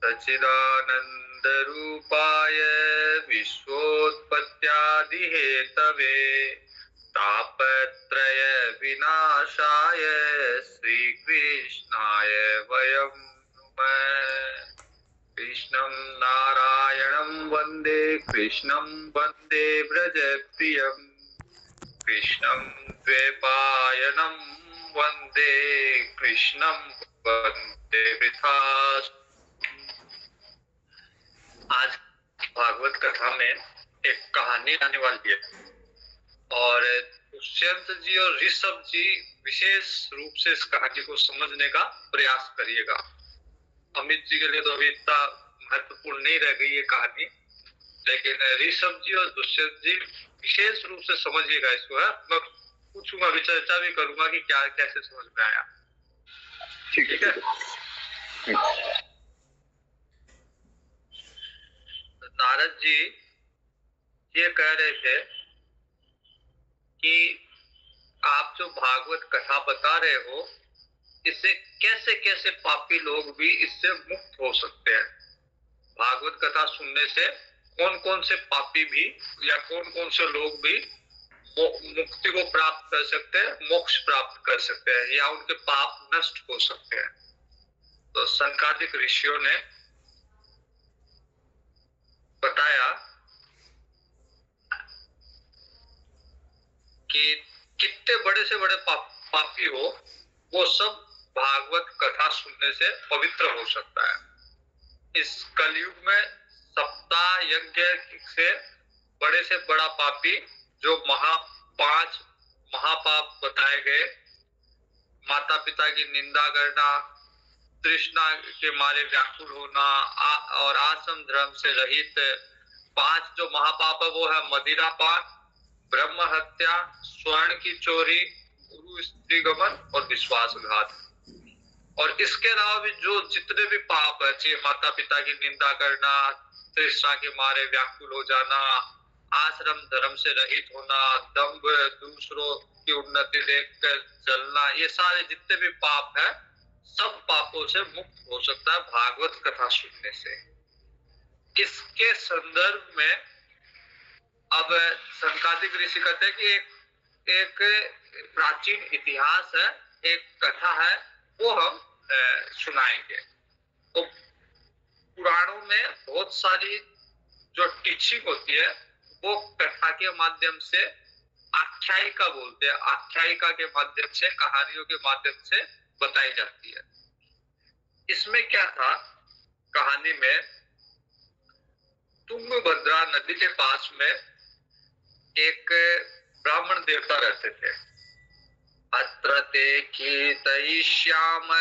सच्चिदानन्दरूपाय विश्वोत्पत्त्यादिहेतवे तापत्रय विनाशाय श्रीकृष्णाय वयं नुमः। कृष्णं नारायणं वन्दे कृष्णं वन्दे व्रजप्रियम् कृष्णं द्वैपायनं वन्दे कृष्णं वन्दे वृथास्। आज भागवत कथा में एक कहानी आने वाली है और दुष्यंत जी और ऋषभ जी विशेष रूप से इस कहानी को समझने का प्रयास करिएगा। अमित जी के लिए तो अभी इतना महत्वपूर्ण नहीं रह गई ये कहानी, लेकिन ऋषभ जी और दुष्यंत जी विशेष रूप से समझिएगा इसको। है मैं पूछूंगा, अभी चर्चा भी करूंगा कि क्या कैसे समझ में आया। ठीक है। नारद जी ये कह रहे थे कि आप जो भागवत कथा बता रहे हो इससे कैसे कैसे पापी लोग भी इससे मुक्त हो सकते हैं। भागवत कथा सुनने से कौन कौन से पापी भी या कौन कौन से लोग भी मुक्ति को प्राप्त कर सकते हैं, मोक्ष प्राप्त कर सकते हैं या उनके पाप नष्ट हो सकते हैं। तो सनकादिक ऋषियों ने बताया कि कितने बड़े से बड़े पापी हो वो सब भागवत कथा सुनने से पवित्र हो सकता है। इस कलयुग में सप्ताह यज्ञ से बड़ा पापी जो पांच महापाप बताए गए, माता पिता की निंदा करना, तृष्णा के मारे व्याकुल होना और आश्रम धर्म से रहित, पांच जो महापाप है वो है मदिरापान, ब्रह्म हत्या, स्वर्ण की चोरी, गुरु स्त्री गमन और विश्वासघात। और इसके अलावा भी जो जितने भी पाप है, चाहे माता पिता की निंदा करना, तृष्णा के मारे व्याकुल हो जाना, आश्रम धर्म से रहित होना, दंभ, दूसरों की उन्नति देखकर जलना, ये सारे जितने भी पाप है सब पापों से मुक्त हो सकता है भागवत कथा सुनने से। इसके संदर्भ में अब सनकादिक ऋषि कहते हैं कि एक प्राचीन इतिहास है, एक कथा है, वो हम सुनाएंगे। तो पुराणों में बहुत सारी जो टीचिंग होती है वो कथा के माध्यम से आख्यायिका बोलते हैं, आख्यायिका के माध्यम से, कहानियों के माध्यम से बताई जाती है। इसमें क्या था, कहानी में तुंगभद्रा नदी के पास में एक ब्राह्मण देवता रहते थे। अत्र ते कीर्तयिष्याम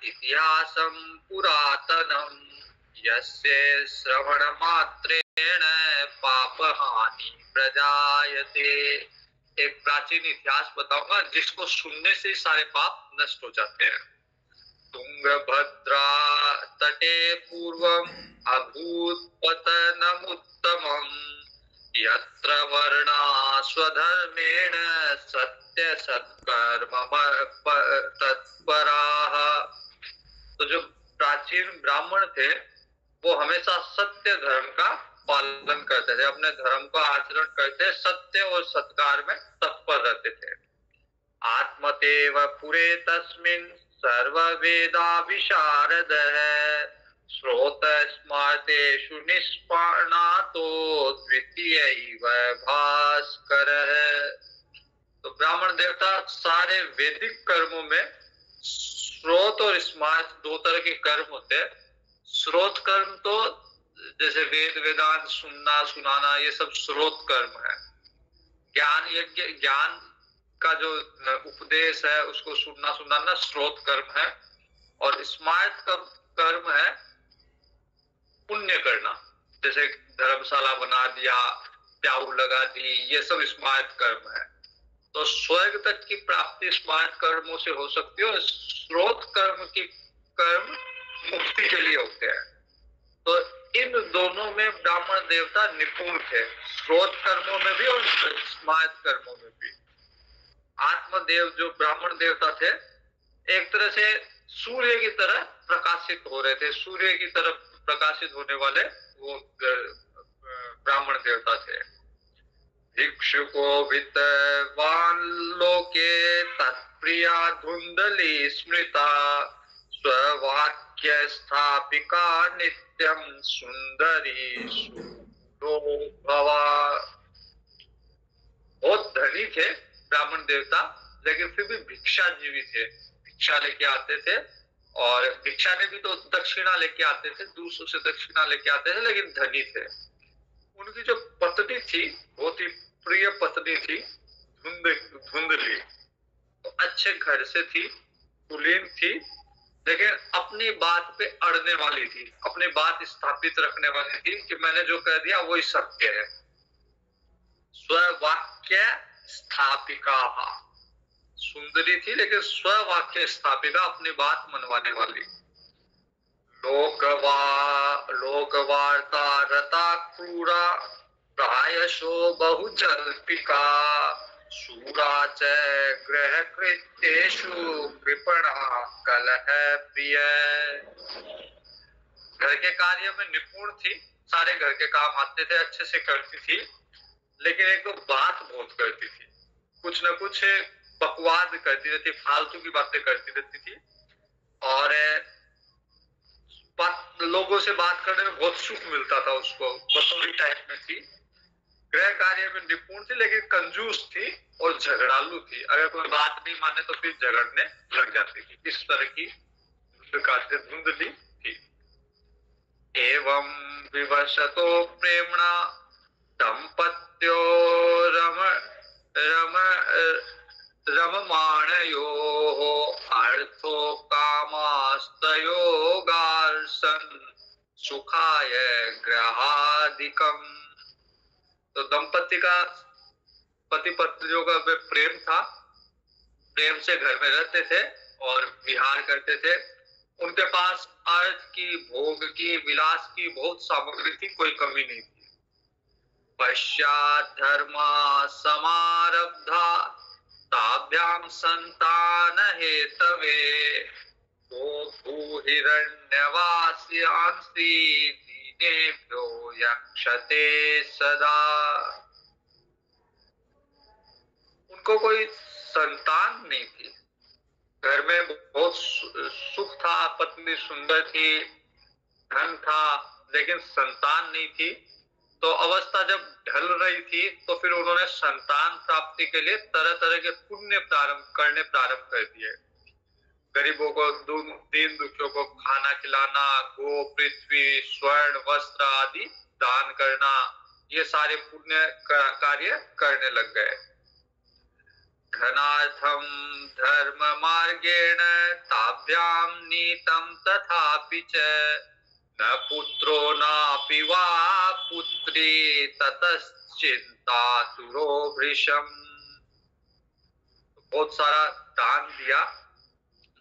इतिहासं पुरातनम् यस्य श्रवण मात्रेण पापहानि प्रजायते। एक प्राचीन इतिहास बताऊंगा जिसको सुनने से सारे पाप नष्ट हो जाते हैं। तुंगभद्रा तटे पूर्वम अभूत पतनमुत्तमम् यत्र वर्णा स्वधर्मेण सत्य सत्कर्म तत्पराः। तो जो प्राचीन ब्राह्मण थे वो हमेशा सत्य धर्म का पालन करते थे, अपने धर्म का आचरण करते, सत्य और सत्कार में तत्पर रहते थे। आत्मतेव पुरे तस्मिन् सर्व वेदा विशारद है श्रोत स्मार्तेषु निष्पाणातो द्वितीय भास्कर है। तो ब्राह्मण देवता सारे वैदिक कर्मों में श्रोत और स्मार्त दो तरह के कर्म होते हैं। श्रोत कर्म तो जैसे वेद वेदांत सुनना सुनाना ये सब श्रोत कर्म है। ज्ञान यज्ञ, ज्ञान का जो उपदेश है उसको सुनना सुनाना श्रोत कर्म है। और स्मार्त का कर्म है पुण्य करना, जैसे धर्मशाला बना दिया, प्याऊ लगा दी, ये सब स्मार्त कर्म है। तो स्वर्ग तक की प्राप्ति स्मार्त कर्मों से हो सकती है और श्रोत कर्म की कर्म मुक्ति के लिए होते हैं। तो इन दोनों में ब्राह्मण देवता निपुण थे, श्रोत कर्मों में भी और स्मार्त कर्मों में भी। आत्मदेव जो ब्राह्मण देवता थे एक तरह से सूर्य की तरह प्रकाशित हो रहे थे, सूर्य की तरफ प्रकाशित होने वाले वो ब्राह्मण देवता थे। भिक्षुको विद्वान लोके तत्प्रिया धुंधली स्मृता स्ववाक्य स्थापिका नित्यम सुंदरी भवा। बहुत धनी थे ब्राह्मण देवता, लेकिन फिर भी भिक्षाजीवी थे, भिक्षा लेके आते थे। और भिक्षा ने भी तो दक्षिणा लेके आते थे, दूसरों से दक्षिणा लेके आते थे, लेकिन धनी थे। उनकी जो पत्नी थी बहुत ही प्रिय पत्नी थी, धुंधली, तो अच्छे घर से थी, कुलीन थी, लेकिन अपनी बात पे अड़ने वाली थी, अपनी बात स्थापित रखने वाली थी कि मैंने जो कह दिया वही सत्य है। स्ववाक्य स्थापिका, सुंदरी थी लेकिन स्ववाक्य स्थापिका, अपनी बात मनवाने वाली। लोकवार्ता रता क्रूरा प्रायशो बहुजल्पिका शूरा च गृह कृत्येषु कृपणा कलह प्रिय। घर के कार्य में निपुण थी, सारे घर के काम आते थे, अच्छे से करती थी, लेकिन एक तो बात बहुत करती थी, कुछ न कुछ बकवाद करती रहती, फालतू की बातें करती रहती थी। और लोगों से बात करने में बहुत सुख मिलता था उसको, बतौरी टाइप में थी। गृह कार्य में निपुण थी लेकिन कंजूस थी और झगड़ालू थी, अगर कोई बात नहीं माने तो फिर झगड़ने लग जाती थी। इस तरह की धुंधली थी। एवं विवशतो प्रेमणा दंपत्यो रम रम रममाणयोः अर्थो कामास्तयोगार्सन सुखाय ग्रहादिकम। तो दंपति का, पति पत्नियों का प्रेम था, प्रेम से घर में रहते थे और विहार करते थे। उनके पास अर्थ की, भोग की, विलास की बहुत सामग्री थी, कोई कमी नहीं थी। पश्चात् धर्मा समारब्धा ताभ्याम संतान हेतवे भूहिरण्यवास्यांसि दीनेभ्यो यक्षते सदा। उनको कोई संतान नहीं थी, घर में बहुत सुख था, पत्नी सुंदर थी, धन था, लेकिन संतान नहीं थी। तो अवस्था जब ढल रही थी तो फिर उन्होंने संतान प्राप्ति के लिए तरह तरह के पुण्य प्रारंभ कर दिए। गरीबों को, दीन दुखियों को खाना खिलाना, गो, पृथ्वी, स्वर्ण, वस्त्र आदि दान करना, ये सारे पुण्य कार्य करने लग गए। धनार्थम धर्म मार्गेण ताभ्याम नीतम तथापि च न पुत्रो नापि वा पुत्री ततश्चिंतातुरो भृशम। बहुत सारा दान दिया,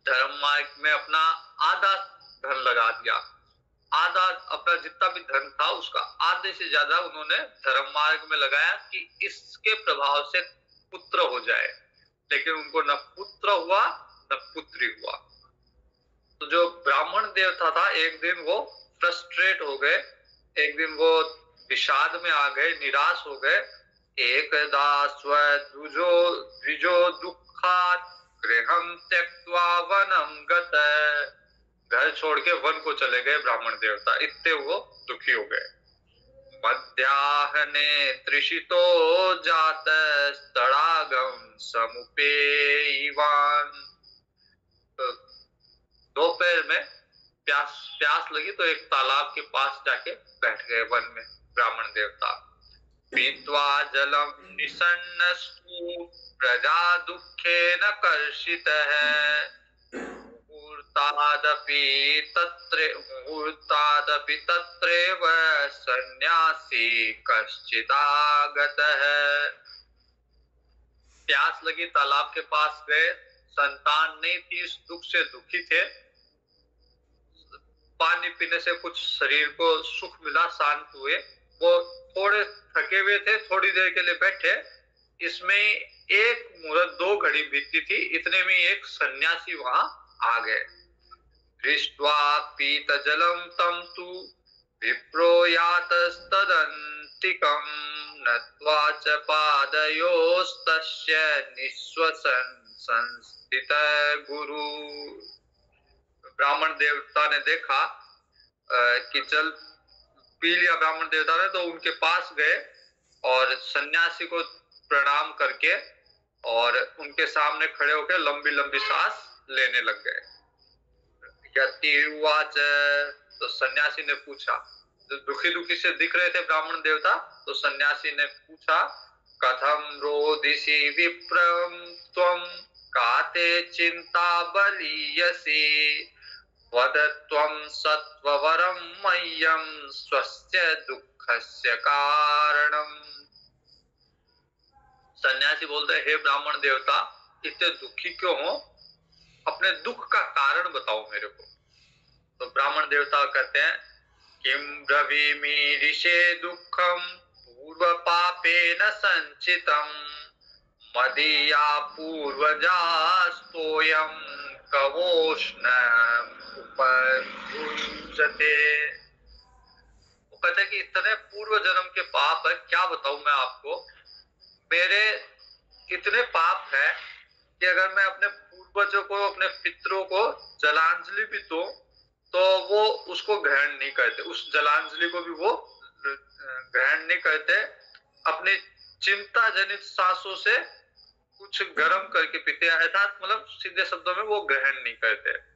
धर्म मार्ग में अपना आधा धन लगा दिया, आधा अपना जितना भी धन था उसका आधे से ज्यादा उन्होंने धर्म मार्ग में लगाया कि इसके प्रभाव से पुत्र हो जाए, लेकिन उनको न पुत्र हुआ न पुत्री हुआ। तो जो ब्राह्मण देवता था, एक दिन वो फ्रस्ट्रेट हो गए, एक दिन वो विषाद में आ गए, निराश हो गए। एकदा द्विजो दुःखात् गृहं त्यक्त्वा वनं गतः। घर छोड़ के वन को चले गए ब्राह्मण देवता, इतने वो दुखी हो गए। मध्याह्ने तृषितो जातस्तडागं समुपेयिवान्। दोपहर में प्यास लगी तो एक तालाब के पास जाके बैठ गए वन में ब्राह्मण देवता। पीत्वा जलम निसन्नस्तु प्रजा दुखेन कर्षितः मुहूर्तादपि तत्रैव सन्यासी कश्चिदागतः। प्यास लगी, तालाब के पास गए, संतान नहीं थी, इस दुख से दुखी थे। पानी पीने से कुछ शरीर को सुख मिला, शांत हुए। वो थोड़े थके हुए थे, थोड़ी देर के लिए बैठे। इसमें एक मुहूर्त, 2 घड़ी बीती थी, इतने में एक सन्यासी वहां आ गए। दृष्ट्वा पीत जलम तम तु विप्रो यातस्तदन्तिकं नत्वा च पादयोस्तस्य निःश्वसन् संस्थित गुरु। ब्राह्मण देवता ने देखा कि जल पी लिया ब्राह्मण देवता ने, तो उनके पास गए और सन्यासी को प्रणाम करके और उनके सामने खड़े होकर लंबी लंबी सांस लेने लग गए। यतिर्वाच, तो सन्यासी ने पूछा, जो दुखी दुखी से दिख रहे थे ब्राह्मण देवता, तो सन्यासी ने पूछा, कथम रोदिसी विप्रम त्वं काते चिंता बलीयसी वद त्वं सत्ववरं मह्यं स्वस्य दुःखस्य कारणम। सन्यासी बोलते, हे ब्राह्मण देवता, इतने दुखी क्यों हो? अपने दुख का कारण बताओ मेरे को। तो ब्राह्मण देवता कहते हैं, किम ब्रवीमि ऋषे दुःखम पूर्व पापेन संचितम मदीया पूर्वजास्तोयं कवोष्ण उपभुञ्जते। वो कहते हैं कि इतने पूर्व जन्म के पाप है, क्या बताऊं मैं आपको। मेरे इतने पाप है कि अगर मैं अपने पूर्वजों को, अपने पितरों को जलांजलि भी दूं तो वो उसको ग्रहण नहीं करते, उस जलांजलि को भी वो ग्रहण नहीं करते। अपनी चिंता जनित सांसों से कुछ गर्म करके पीते हैं, अर्थात मतलब सीधे शब्दों में वो ग्रहण नहीं करते।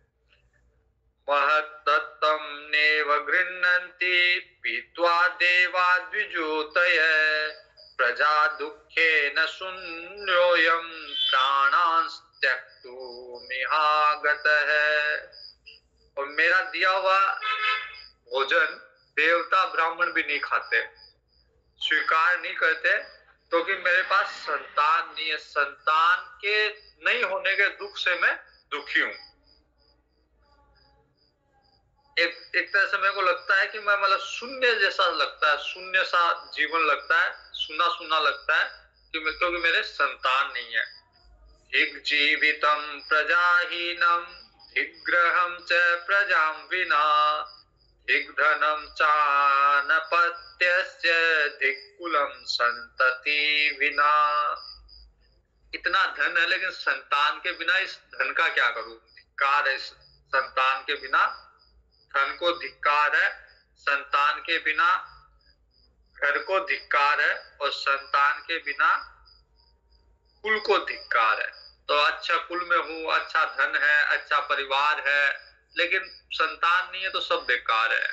महत्तम नेव गृह्णन्ति पीत्वा देवा द्विजोतय प्रजा दुखे न शून्योयम प्राणांस त्यक्तुमिहागतः। और मेरा दिया हुआ भोजन देवता ब्राह्मण भी नहीं खाते, स्वीकार नहीं करते, क्योंकि मेरे पास संतान नहीं है। संतान के नहीं होने के दुख से मैं दुखी हूं। एक तरह से मेरे को लगता है कि मैं मतलब शून्य जैसा लगता है, शून्य सा जीवन लगता है, सुना सुना लगता है कि क्योंकि मेरे संतान नहीं है। हिग जीवितम प्रजाहीनम हिग्रहम च प्रजां विना दिग्धनम चानपत्यस्य दिक्कुलम संतति विना। इतना धन है लेकिन संतान के बिना इस धन का क्या करूं? धिक्कार है इस संतान के बिना धन को, धिक्कार है संतान के बिना घर को, धिक्कार है और संतान के बिना कुल को धिक्कार है। तो अच्छा कुल में हूं, अच्छा धन है, अच्छा परिवार है, लेकिन संतान नहीं है तो सब बेकार है।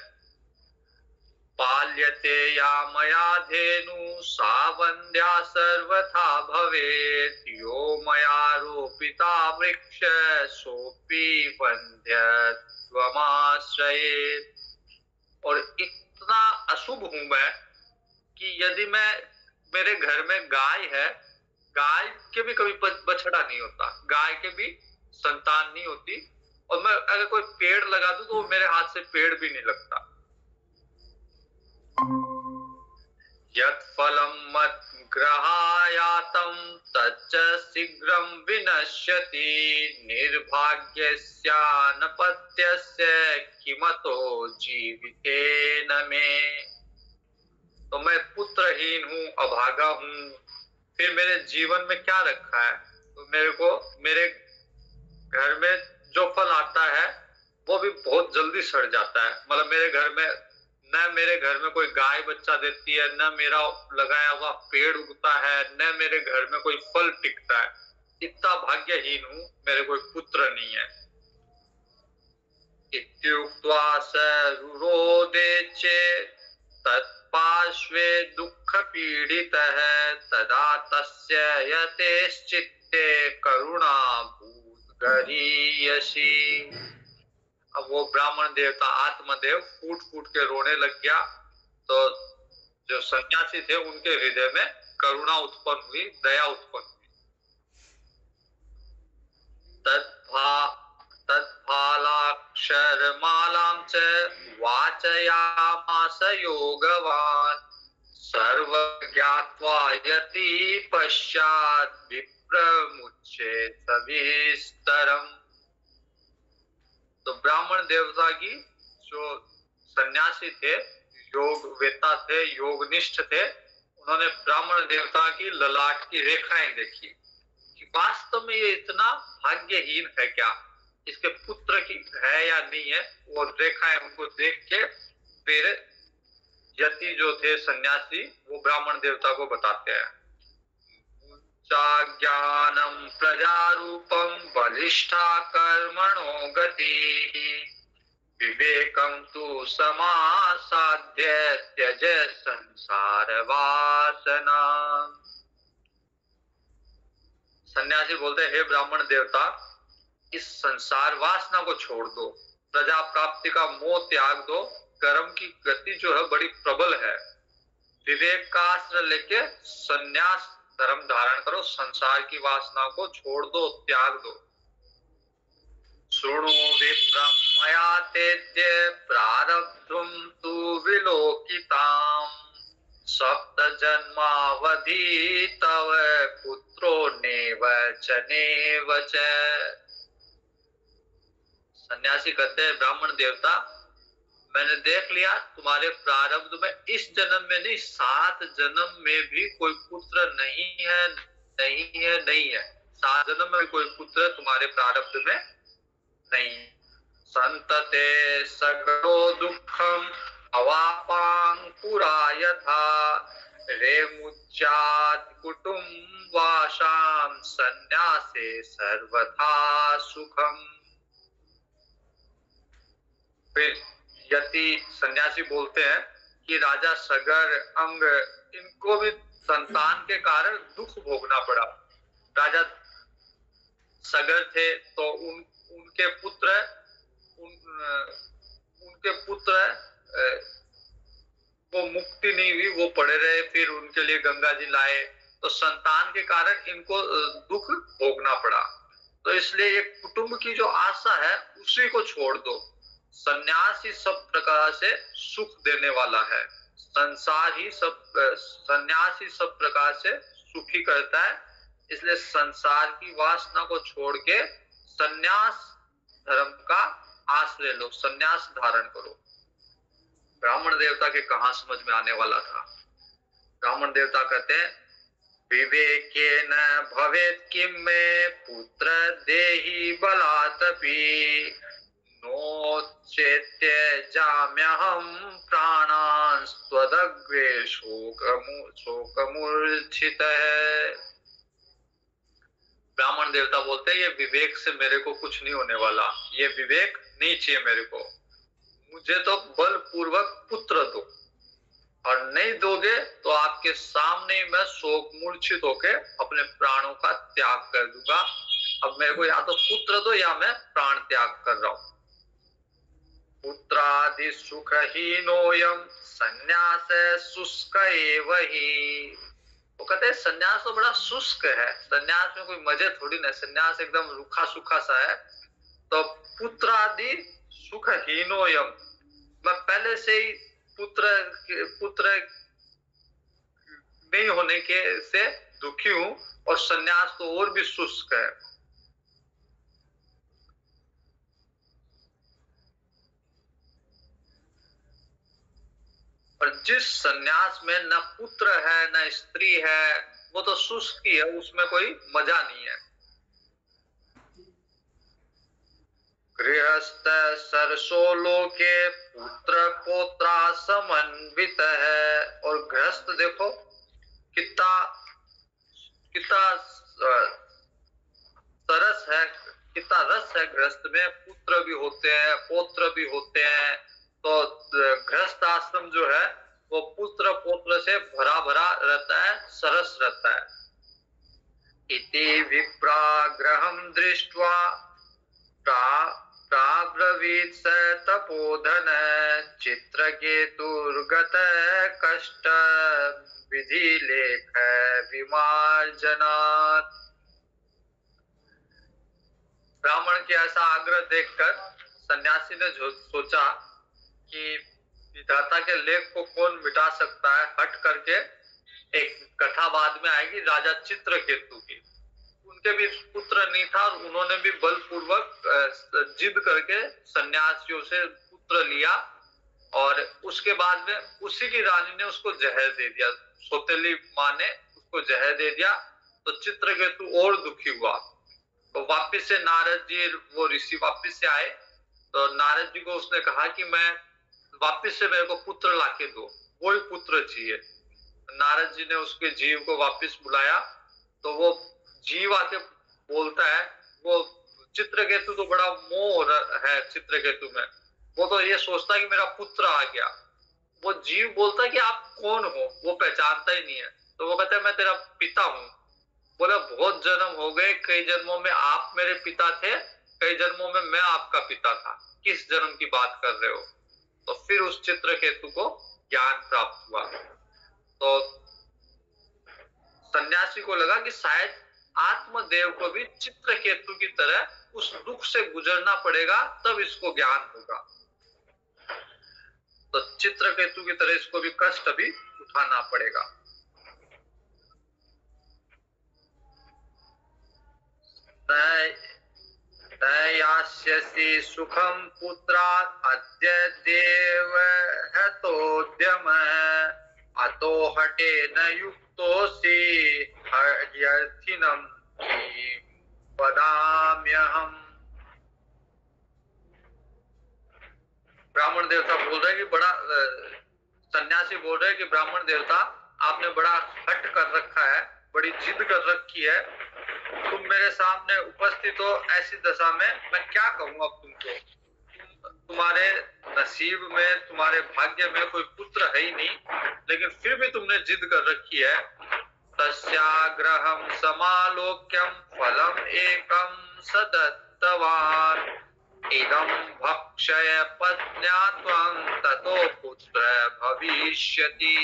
पाल्यते या मया धेनु सा वन्द्या सर्वथा भवेत् यो मया रोपिता वृक्ष सोपि वन्द्यत्वमाश्रयेत्। और इतना अशुभ हूं मैं कि यदि मैं, मेरे घर में गाय है, गाय के भी कभी बछड़ा नहीं होता, गाय के भी संतान नहीं होती, और मैं अगर कोई पेड़ लगा दूं तो मेरे हाथ से पेड़ भी नहीं लगता। यत् फलं मद्ग्रहायातं तच्च शीघ्रं विनश्यति निर्भाग्यस्यानपत्यस्य किमतो जीवितेन मे। तो मैं पुत्रहीन हूं, अभागा हूं, फिर मेरे जीवन में क्या रखा है? तो मेरे को मेरे घर में जो फल आता है वो भी बहुत जल्दी सड़ जाता है। मतलब मेरे घर में न मेरे घर में कोई गाय बच्चा देती है, न मेरा लगाया हुआ पेड़ उगता है, न मेरे घर में कोई फल टिकता है। इतना भाग्यहीन हूं, मेरे कोई पुत्र नहीं है। इत्युक्त्वा स रुरोधे चेत् तत्पार्श्वे दुःख पीडितः तदा तस्य यतेश्चित्ते करुणा भूद्गरीयसी। अब वो ब्राह्मण देवता आत्मदेव फूट फूट के रोने लग गया। तो जो सन्यासी थे उनके हृदय में करुणा उत्पन्न हुई, दया उत्पन्न हुई। तत्फलाक्षरमालां च वाचयामास योगवान् सर्वज्ञात्वा यति पश्चात् विप्रमुच्येत सविस्तरम्। तो ब्राह्मण देवता की जो सन्यासी थे योग वेता थे, योगनिष्ठ थे, उन्होंने ब्राह्मण देवता की ललाट की रेखाएं देखी कि वास्तव में ये इतना भाग्यहीन है क्या, इसके पुत्र की है या नहीं है। वो रेखाएं उनको देख के फिर यति जो थे सन्यासी, वो ब्राह्मण देवता को बताते हैं। ज्ञानम प्रजारूपम बलिष्ठा कर्मणो गति, विवेकम तु समासाध्य त्यज संसार वासना। सन्यासी बोलते हैं, हे ब्राह्मण देवता, इस संसार वासना को छोड़ दो, प्रजा प्राप्ति का मोह त्याग दो, कर्म की गति जो है बड़ी प्रबल है, विवेक का आश्रय लेके संन्यास धर्म धारण करो, संसार की वासना को छोड़ दो, त्याग दो। शृणु विप्रम मया तेज्य प्रारब्धुम तु विलोकिताम, सप्त जन्मावधि तव पुत्रो नेव च नेव च। सन्यासी कहते हैं, ब्राह्मण देवता, मैंने देख लिया तुम्हारे प्रारब्ध में इस जन्म में नहीं, 7 जन्म में भी कोई पुत्र नहीं है, नहीं है, नहीं है। 7 जन्म में कोई पुत्र तुम्हारे प्रारब्ध में नहीं। संतते सगरो दुखम अवापां पुरा यथा, रेमुच्चात् कुटुम्बाशां संन्यासे सर्वथा सुखम। फिर यति सन्यासी बोलते हैं कि राजा सगर, अंग, इनको भी संतान के कारण दुख भोगना पड़ा। राजा सगर थे तो उनके पुत्र वो मुक्ति नहीं हुई, वो पड़े रहे, फिर उनके लिए गंगा जी लाए, तो संतान के कारण इनको दुख भोगना पड़ा। तो इसलिए एक कुटुंब की जो आशा है उसी को छोड़ दो। संन्यास ही सब प्रकार से सुख देने वाला है, संसार ही सब, संन्यास ही सब प्रकार से सुखी करता है। इसलिए संसार की वासना को छोड़ के संन्यास धर्म का आश्रय लो, संन्यास धारण करो। ब्राह्मण देवता के कहां समझ में आने वाला था। ब्राह्मण देवता कहते हैं, विवेकेन भवेत् किम मे पुत्र देहि बलादपि, नोचेत्य जाम्यहं प्राणान् त्वदग्रे शोकमूर्छितः। ब्राह्मण देवता बोलते हैं, ये विवेक से मेरे को कुछ नहीं होने वाला, ये विवेक नहीं चाहिए मेरे को, मुझे तो बलपूर्वक पुत्र दो, और नहीं दोगे तो आपके सामने मैं शोक मूर्छित होके अपने प्राणों का त्याग कर दूंगा। अब मेरे को या तो पुत्र दो या मैं प्राण त्याग कर रहा हूं। पुत्रादि सुखहीनोयम संन्यास शुष्क एव ही। वो कहते हैं संन्यास तो बड़ा शुष्क है, संन्यास में कोई मजे थोड़ी ना, संन्यास एकदम रूखा सूखा सा है। तो पुत्रादि सुखहीनोयम, मैं पहले से ही पुत्र नहीं होने के से दुखी हूं, और संन्यास तो और भी शुष्क है। और जिस संन्यास में न पुत्र है न स्त्री है, वो तो शुष्क ही है, उसमें कोई मजा नहीं है। गृहस्थ सरसो लोके पुत्र पोत्रा समन्वित है। और गृहस्थ देखो कितना कितना सरस है, कितना रस है गृहस्थ में, पुत्र भी होते हैं, पौत्र भी होते हैं। तो गृहस्थ आश्रम जो है वो पुत्र पौत्र से भरा भरा रहता है, सरस रहता है। इति विप्राग्रहं दृष्ट्वा प्राब्रवीत् स तपोधन, चित्रकेतुर्गत कष्ट विधि लेख विमार्जनात्। ब्राह्मण के ऐसा आग्रह देखकर सन्यासी ने सोचा कि विधाता के लेख को कौन मिटा सकता है। हट करके एक कथा बाद में आएगी राजा चित्रकेतु की, उनके भी पुत्र नहीं था और उन्होंने भी बलपूर्वक जिद करके सन्यासियों से पुत्र लिया और उसके बाद में उसी की रानी ने उसको जहर दे दिया, सौतेली माँ ने उसको जहर दे दिया। तो चित्रकेतु और दुखी हुआ। तो वापिस से नारद जी, वो ऋषि वापिस से आए, तो नारद जी को उसने कहा कि मैं वापिस से मेरे को पुत्र लाके दो, वही पुत्र चाहिए। नारद जी ने उसके जीव को वापिस बुलाया, तो वो जीव आके बोलता है, वो चित्रकेतु तो बड़ा मोह है चित्रकेतु में, वो तो ये सोचता है कि मेरा पुत्र आ गया। वो जीव बोलता है कि आप कौन हो, वो पहचानता ही नहीं है। तो वो कहता है मैं तेरा पिता हूँ। बोला बहुत जन्म हो गए, कई जन्मों में आप मेरे पिता थे, कई जन्मों में मैं आपका पिता था, किस जन्म की बात कर रहे हो। तो फिर उस चित्रकेतु को ज्ञान प्राप्त हुआ। तो सन्यासी को लगा कि शायद आत्मदेव को भी चित्रकेतु की तरह उस दुख से गुजरना पड़ेगा, तब इसको ज्ञान होगा। तो चित्रकेतु की तरह इसको भी कष्ट भी उठाना पड़ेगा। यास्यसि सुखम पुत्रात् अद्य देव हतोद्यम अतो हटेन युक्तोऽसि हर्यर्थिनं वदाम्यहम्। ब्राह्मण देवता बोल रहे हैं कि बड़ा सन्यासी बोल रहे हैं कि ब्राह्मण देवता आपने बड़ा हट कर रखा है, बड़ी जिद कर रखी है, तुम मेरे सामने उपस्थित हो, ऐसी दशा में मैं क्या कहूँ अब तुमको। तुम्हारे नसीब में, तुम्हारे भाग्य में कोई पुत्र है ही नहीं, लेकिन फिर भी तुमने जिद कर रखी है। तस्याग्रहं समालोक्यं फलम एकम सदत्तवान् इदं भक्षय पत्न्या त्वं ततो पुत्र भविष्यति।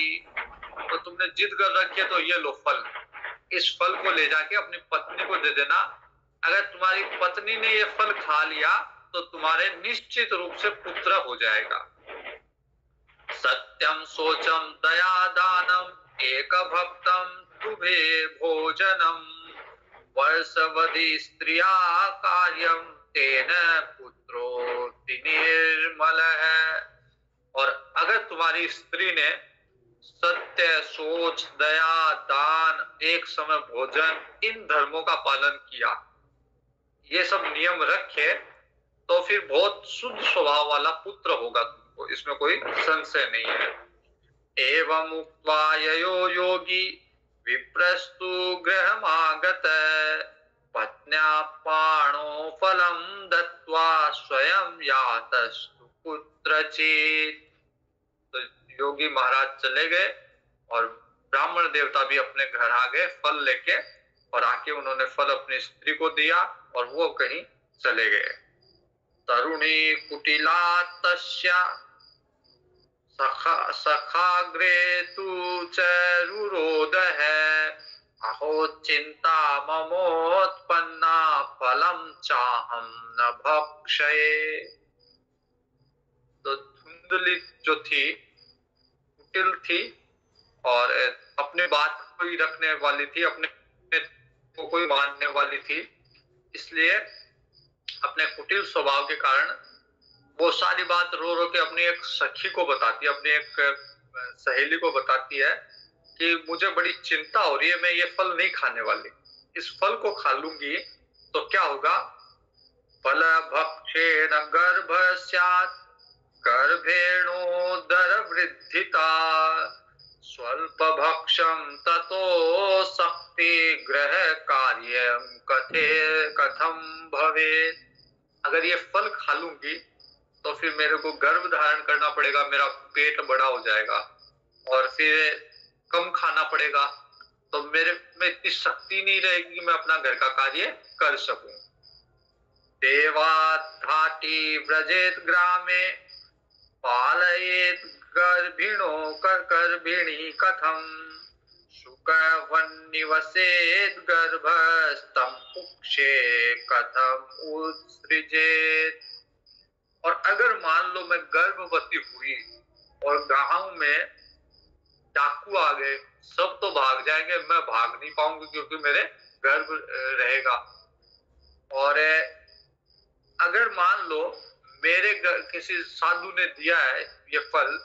तो तुमने जिद कर रखी है, तो ये लो फल, इस फल को ले जाके अपनी पत्नी को दे देना। अगर तुम्हारी पत्नी ने ये फल खा लिया तो तुम्हारे निश्चित रूप से पुत्र हो जाएगा। सत्यम सोचम दया दानम एक भक्तम तुभे भोजनम वर्षवधि स्त्रिया कार्यम तेन पुत्रो निर्मल है। और अगर तुम्हारी स्त्री ने सत्य, सोच, दया, दान, एक समय भोजन, इन धर्मों का पालन किया, ये सब नियम रखे, तो फिर बहुत शुद्ध स्वभाव वाला पुत्र होगा तुमको, इसमें कोई संशय नहीं है। एवं उक्त्वा ययो योगी विप्रस्तु गृहमागत पत्न्या पाणो फलं दत्त्वा स्वयं यातस्तु कुत्रचित्। तो योगी महाराज चले गए और ब्राह्मण देवता भी अपने घर आ गए फल लेके, और आके उन्होंने फल अपनी स्त्री को दिया और वो कहीं चले गए। तरुणी कुटिला तस्या सखाग्रे तु च रुरोध है अहो चिंता ममोत्पन्ना फलम चाहम न भक्षये। तो धुंधली जो थी, कुटिल थी और अपने बात को ही रखने वाली थी, अपने को कोई मानने वाली थी, इसलिए अपने कुटिल स्वभाव के कारण वो सारी बात रो रो के अपनी एक सखी को बताती है, अपनी एक सहेली को बताती है कि मुझे बड़ी चिंता हो रही है, मैं ये फल नहीं खाने वाली, इस फल को खा लूंगी तो क्या होगा। फल भक्षेण गर्भ स्यात् गर्भेणोदर वृद्धिता स्वल्प भक्षम ततो शक्ति ग्रह कार्यम कथम भवेत्। अगर ये फल खा लूंगी तो फिर मेरे को गर्भ धारण करना पड़ेगा, मेरा पेट बड़ा हो जाएगा, और फिर कम खाना पड़ेगा, तो मेरे में इतनी शक्ति नहीं रहेगी कि मैं अपना घर का कार्य कर सकूं। देवाधाटी व्रजेत ग्रामे पालयेत गर्भिणो गर्भिणी कथम शुकवन्निवसेत गर्भस्तं पुक्षे कथम उत्सृजेत। और अगर मान लो मैं गर्भवती हुई और गांव में डाकू आ गए, सब तो भाग जाएंगे, मैं भाग नहीं पाऊंगी क्योंकि मेरे गर्भ रहेगा। और अगर मान लो किसी साधु ने दिया है ये फल,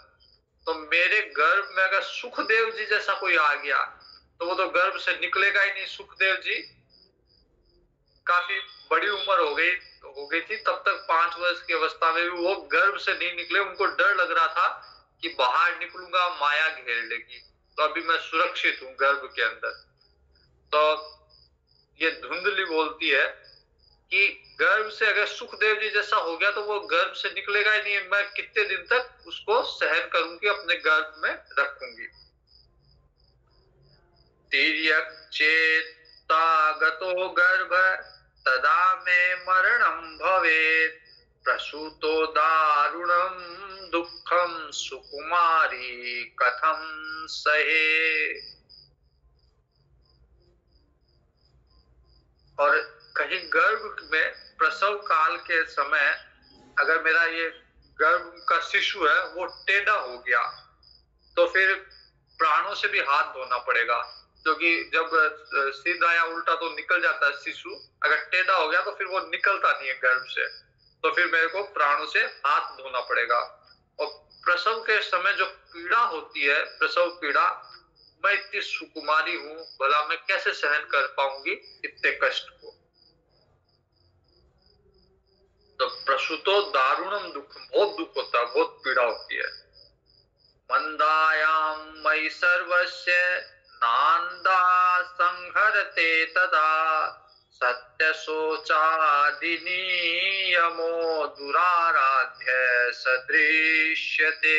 तो मेरे गर्भ में अगर सुखदेव जी जैसा कोई आ गया तो वो तो गर्भ से निकलेगा ही नहीं। सुखदेव जी काफी बड़ी उम्र हो गई थी, तब तक 5 वर्ष की अवस्था में भी वो गर्भ से नहीं निकले। उनको डर लग रहा था कि बाहर निकलूंगा माया घेर लेगी, तो अभी मैं सुरक्षित हूँ गर्भ के अंदर। तो ये धुंधली बोलती है कि गर्भ से अगर सुखदेव जी जैसा हो गया तो वो गर्भ से निकलेगा ही नहीं, मैं कितने दिन तक उसको सहन करूंगी, अपने गर्भ में रखूंगी। तिर्यक चेता गतो गर्भ तदा में मरणम भवेत्, प्रसूतो दारुणम दुखम सुकुमारी कथम सहे। और कहीं गर्भ में प्रसव काल के समय अगर मेरा ये गर्भ का शिशु है वो टेढ़ा हो गया तो फिर प्राणों से भी हाथ धोना पड़ेगा, क्योंकि जब सीधा या उल्टा तो निकल जाता है शिशु, अगर टेढ़ा हो गया तो फिर वो निकलता नहीं है गर्भ से, तो फिर मेरे को प्राणों से हाथ धोना पड़ेगा। और प्रसव के समय जो पीड़ा होती है, प्रसव पीड़ा, मैं इतनी सुकुमारी हूं, भला मैं कैसे सहन कर पाऊंगी इतने कष्ट को। तो प्रसूतो दारुणम दुख, बहुत दुख होता है, बहुत पीड़ा होती है। मंदायाम मयि सर्वस्य नांदा संहरते तदा, सत्य शोचादिनी यमो दुराराध्य सदृश्यते।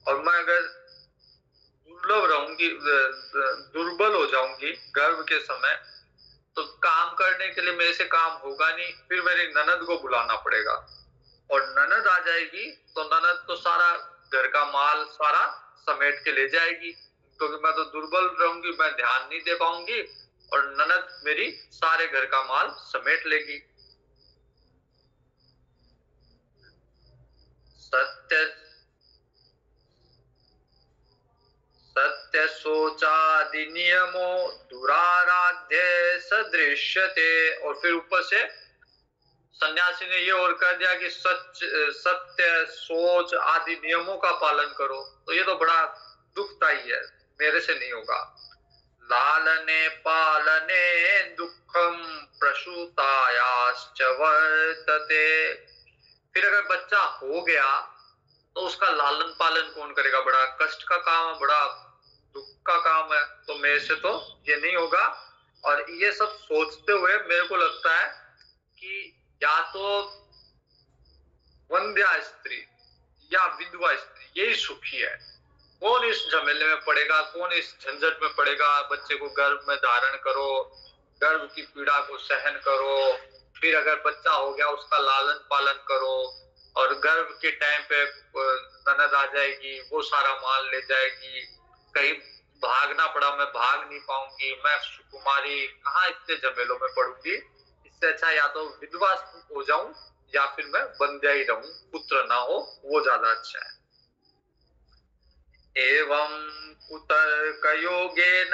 और मैं अगर दुर्बल हो जाऊंगी गर्भ के समय, तो काम करने के लिए मेरे से काम होगा नहीं, फिर मेरी ननद को बुलाना पड़ेगा, और ननद आ जाएगी तो ननद तो सारा घर का माल सारा समेट के ले जाएगी, क्योंकि मैं तो दुर्बल रहूंगी, मैं ध्यान नहीं दे पाऊंगी, और ननद मेरी सारे घर का माल समेट लेगी। सत्य सोचादि नियमो दुराराध्य सदृश्यते। और फिर ऊपर से सन्यासी ने ये और कह दिया कि सत्य सोच आदि नियमों का पालन करो, तो ये तो बड़ा दुखदायी है, मेरे से नहीं होगा। लालने पालने दुखम प्रसूतायाश्च वर्तते। फिर अगर बच्चा हो गया तो उसका लालन पालन कौन करेगा, बड़ा कष्ट का काम है, बड़ा दुख का काम है, तो मेरे से तो ये नहीं होगा। और ये सब सोचते हुए मेरे को लगता है कि या तो वंध्या स्त्री या विधवा स्त्री यही सुखी है। कौन इस झमेले में पड़ेगा, कौन इस झंझट में पड़ेगा, बच्चे को गर्भ में धारण करो, गर्भ की पीड़ा को सहन करो, फिर अगर बच्चा हो गया उसका लालन पालन करो, और गर्भ के टाइम पे ननद आ जाएगी, वो सारा माल ले जाएगी, कहीं भागना पड़ा मैं भाग नहीं पाऊंगी, मैं सुकुमारी कहाँ इतने झमेलों में पड़ूंगी। इससे अच्छा या तो विधवा हो जाऊं या फिर मैं बंध्या ही रहूं, पुत्र ना हो, वो ज्यादा अच्छा है। एवं कुतर्क योगेन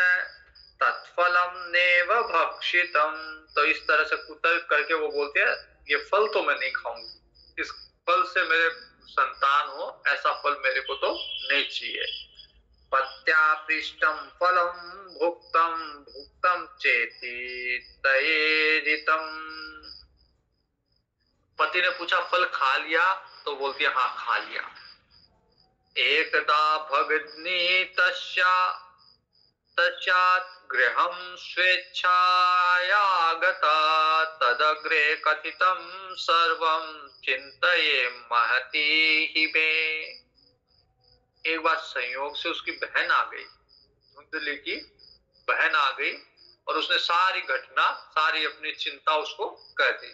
तत्फलम नेव भक्षितम। तो इस तरह से कुतर्क करके वो बोलते हैं ये फल तो मैं नहीं खाऊंगी, इस फल से मेरे संतान हो ऐसा फल मेरे को तो नहीं चाहिए। पत्या पृष्ठम फलम भुक्तम भुक्तम चेति तयेदितम। पति ने पूछा फल खा लिया, तो बोलती है हाँ खा लिया। एकदा भगनी तस्यात् गृहं स्वेच्छाया गता, तदग्रे कथितं सर्वं चिन्तये महती ही में। एक बार संयोग से उसकी बहन आ गई, धुंधली की बहन आ गई, और उसने सारी घटना, सारी अपनी चिंता उसको कह दी।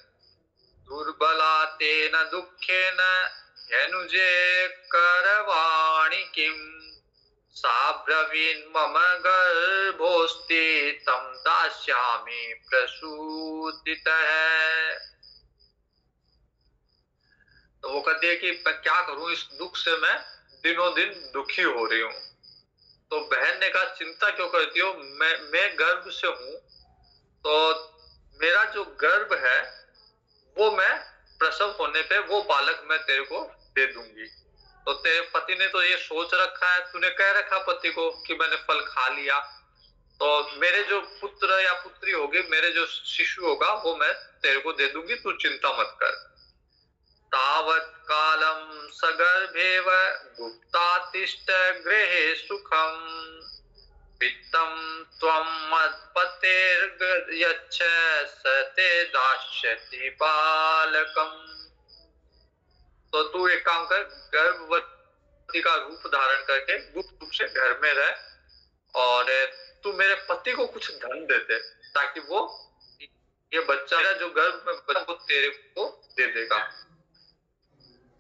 दुर्बला तेन दुखेन यनुजे करवाणि किम, साब्रवीन् मम गर्भोस्ति तं दास्यामि प्रसूतितः। तो वो कहती है कि मैं क्या करूं, इस दुख से मैं दिनों दिन दुखी हो रही हूं। तो बहन ने कहा चिंता क्यों करती हो, मैं गर्भ से हूं, तो मेरा जो गर्भ है वो मैं प्रसव होने पे वो बालक मैं तेरे को दे दूंगी। तो तेरे पति ने तो ये सोच रखा है, तूने कह रखा पति को कि मैंने फल खा लिया, तो मेरे जो पुत्र या पुत्री होगी, मेरे जो शिशु होगा वो मैं तेरे को दे दूंगी, तू चिंता मत कर। तावत् कालम सगर्भेव गुप्तातिष्ठ गृहे सुखम वित्तम त्वं मत्पतेर्यच्छ स ते दास्यति बालकम। तो तू एक काम कर, गर्भवती का रूप धारण करके गुप्त रूप से घर में रह, और तू मेरे पति को कुछ धन दे दे, ताकि वो ये बच्चा, मेरा जो गर्भ में बच्चा, वो तेरे को दे देगा।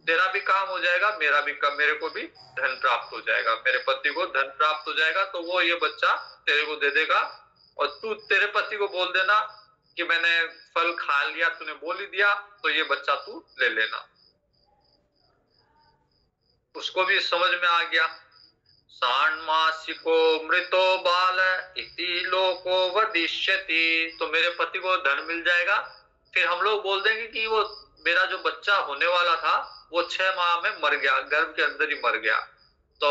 तेरा भी काम हो जाएगा, मेरा भी काम, मेरे को भी धन प्राप्त हो जाएगा, मेरे पति को धन प्राप्त हो जाएगा, तो वो ये बच्चा तेरे को दे देगा। और तू तेरे पति को बोल देना कि मैंने फल खा लिया, तूने बोल ही दिया, तो ये बच्चा तू ले लेना। उसको भी समझ में आ गया। षाण्मासिको मृतो बाल इति लोको वदिष्यति। तो मेरे पति को धन मिल जाएगा, फिर हम लोग बोल देंगे कि वो मेरा जो बच्चा होने वाला था वो 6 माह में मर गया, गर्भ के अंदर ही मर गया। तो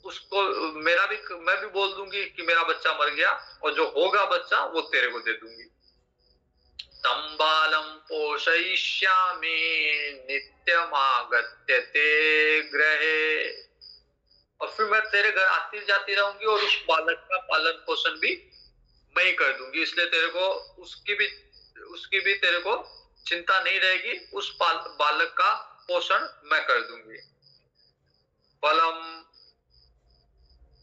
उसको मैं भी बोल दूंगी कि मेरा बच्चा मर गया, और जो होगा बच्चा वो तेरे को दे दूंगी। तं बालं पोषयिष्यामि नित्यमागत्य ते गृहे। और फिर मैं तेरे घर आती जाती रहूंगी, और उस बालक का पालन पोषण भी मैं ही कर दूंगी, इसलिए तेरे को उसकी भी तेरे को चिंता नहीं रहेगी, उस बालक का पोषण मैं कर दूंगी। बलम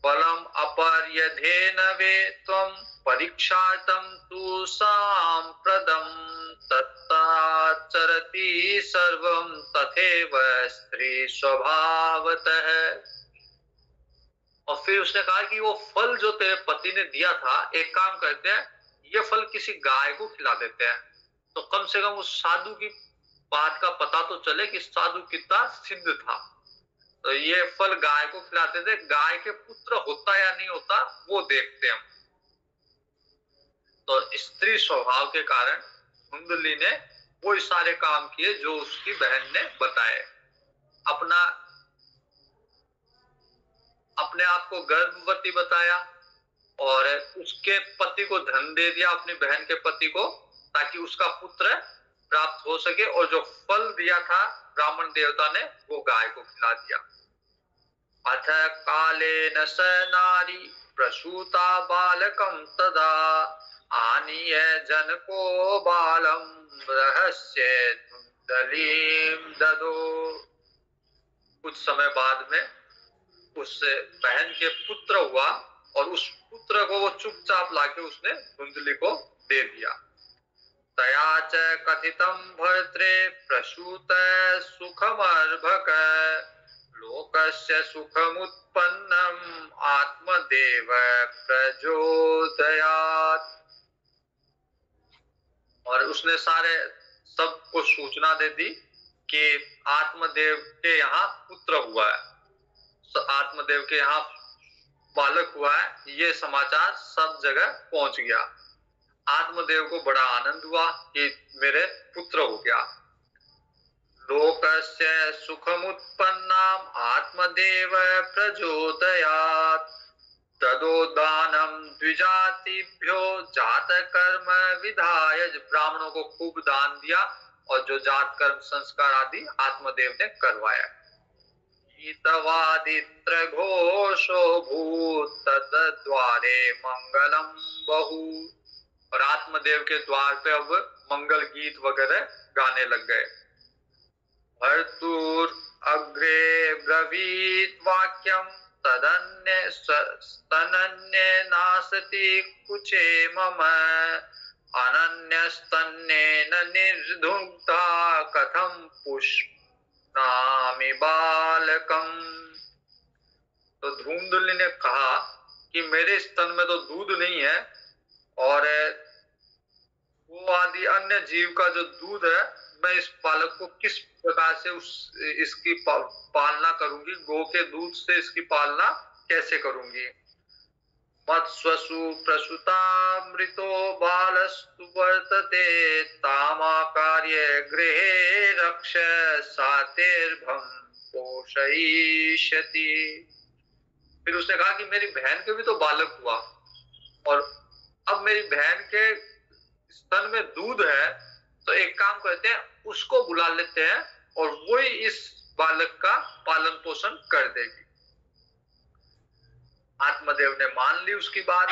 बलम अपर्यधेन वे त्वं परीक्षार्थं तु साम्प्रदं तत्ताचरति सर्वं तथैव स्त्री स्वभावतः। और फिर उसने कहा कि वो फल जो तेरे पति ने दिया था, एक काम करते हैं, ये फल किसी गाय को खिला देते हैं, तो कम से कम उस साधु की बात का पता तो चले कि साधु कितना सिद्ध था। तो ये फल गाय को खिलाते थे, गाय के पुत्र होता या नहीं होता वो देखते हैं। तो स्त्री स्वभाव के कारण धुंधली ने वो सारे काम किए जो उसकी बहन ने बताए। अपने आप को गर्भवती बताया, और उसके पति को धन दे दिया, अपनी बहन के पति को, ताकि उसका पुत्र प्राप्त हो सके, और जो फल दिया था ब्राह्मण देवता ने वो गाय को खिला दिया। अथ कालेन स नारी प्रसूता बालकं तदा आनीय जनको बालं रहस्य धुंधलीं ददो। कुछ समय बाद में उस बहन के पुत्र हुआ, और उस पुत्र को वो चुपचाप लाके उसने धुंधली को दे दिया। तया च कथितं भर्त्रे प्रसूत सुखमर्भक लोकस्य सुखमुत्पन्नम् आत्मदेव प्रचोदयात्। और उसने सारे सबको सूचना दे दी कि आत्मदेव के यहाँ पुत्र हुआ है, आत्मदेव के यहाँ बालक हुआ है, ये समाचार सब जगह पहुंच गया। आत्मदेव को बड़ा आनंद हुआ कि मेरे पुत्र हो गया। लोकस्य सुखमुत्पन्नम् आत्मदेव प्रचोदयात् तदोदानं द्विजातिभ्यो जात कर्म विधाय। ब्राह्मणों को खूब दान दिया, और जो जात कर्म संस्कार आदि आत्मदेव ने करवाया। ईतवादित्र घोषो भूत तद्द्वारे मंगलम बहु। और आत्मदेव के द्वार पे अब मंगल गीत वगैरह गाने लग गए। भर्तुर अग्रे ब्रवीत वाक्यम तदन्य स्तनन्य नासति कुचे मम अनन्यस्तन्येन निर्धुग्धा कथम पुष्णामि बालकम। तो धूमधुल्ली ने कहा कि मेरे स्तन में तो दूध नहीं है, और वो आदि अन्य जीव का जो दूध है, मैं इस बालक को किस प्रकार से इसकी पालना करूंगी, गौ के दूध से इसकी पालना कैसे करूंगी। मत्स्वसु प्रसूतामृतो बालस्तु वर्तते तामाकार्य गृहे रक्ष सातेर्भं पोषयिष्यति। फिर उसने कहा कि मेरी बहन के भी तो बालक हुआ और अब मेरी बहन के स्तन में दूध है, तो एक काम करते हैं उसको बुला लेते हैं और वही इस बालक का पालन पोषण कर देगी। आत्मदेव ने मान ली उसकी बात।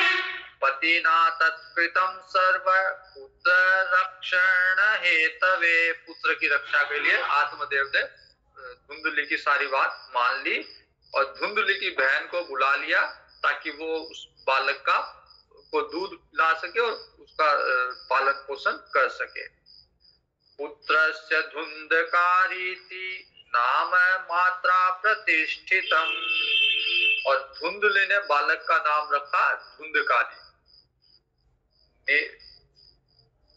पतिना तत्कृतं सर्व पुत्र रक्षण हेतवे, पुत्र की रक्षा के लिए आत्मदेव ने धुंधली की सारी बात मान ली और धुंधली की बहन को बुला लिया ताकि वो उस बालक का को दूध ला सके और उसका पालन पोषण कर सके। पुत्रस्य धुंधकारीति नाम मात्रा प्रतिष्ठितम, और धुंधली ने बालक का नाम रखा धुंधकारी।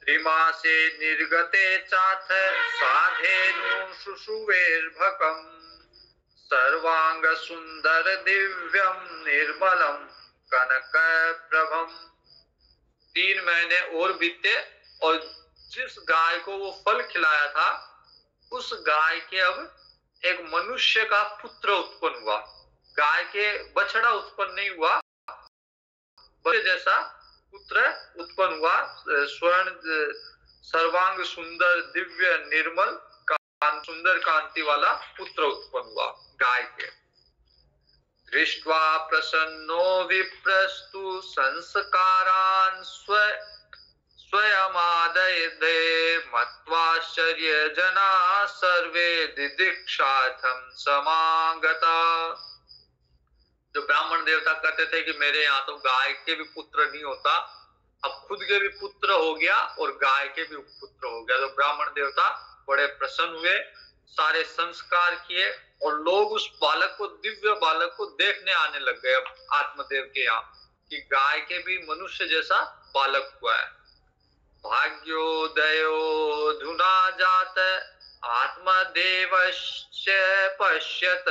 त्रिमासे निर्गते चाथ साधेनु शुशुवेर्भकम सर्वांग सुंदर दिव्यम निर्मलम कनक प्रभम। 3 महीने और बीते और जिस गाय को वो फल खिलाया था उस गाय के अब एक मनुष्य का पुत्र उत्पन्न हुआ। गाय के बछड़ा उत्पन्न नहीं हुआ, बच्चे जैसा पुत्र उत्पन्न हुआ। स्वर्ण सर्वांग सुंदर दिव्य निर्मल सुंदर कांति वाला पुत्र उत्पन्न हुआ गाय के। दृष्ट्वा प्रसन्नो विप्रस्तु संस्कारान् स्वयमादयदे मत्वाश्चर्य जना सर्वे दिदीक्षार्थं समागता। जो ब्राह्मण देवता कहते थे कि मेरे यहाँ तो गाय के भी पुत्र नहीं होता, अब खुद के भी पुत्र हो गया और गाय के भी पुत्र हो गया। तो ब्राह्मण देवता बड़े प्रसन्न हुए, सारे संस्कार किए और लोग उस बालक को, दिव्य बालक को देखने आने लग गए आत्मदेव के यहाँ कि गाय के भी मनुष्य जैसा बालक हुआ है। भाग्योदयो धुना जात आत्मदेवस्य पश्यत